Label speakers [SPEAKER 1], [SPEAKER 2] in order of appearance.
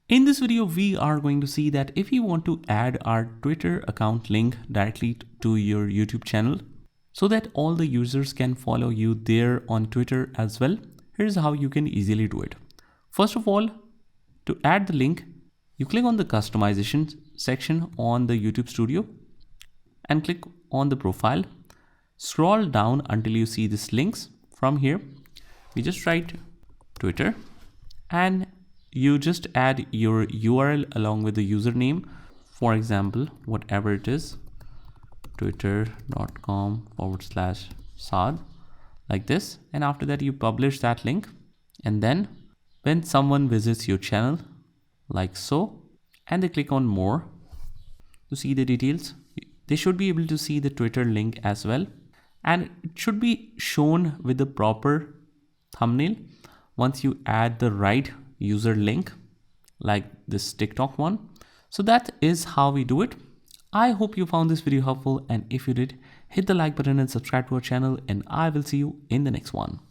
[SPEAKER 1] In this video, we are going to see that if you want to add our Twitter account link directly to your YouTube channel so that all the users can follow you there on Twitter as well, here's how you can easily do it. First of all, to add the link, you click on the customization section on the YouTube Studio and click on the profile. Scroll down until you see this links. From here, we just write Twitter and you just add your URL along with the username. For example, whatever it is, twitter.com/Saad, like this. And after that, you publish that link. And then when someone visits your channel, like so, and they click on more to see the details, they should be able to see the Twitter link as well. And it should be shown with the proper thumbnail once you add the right user link, like this TikTok one. So that is how we do it. I hope you found this video helpful, and if you did, hit the like button and subscribe to our channel, and I will see you in the next one.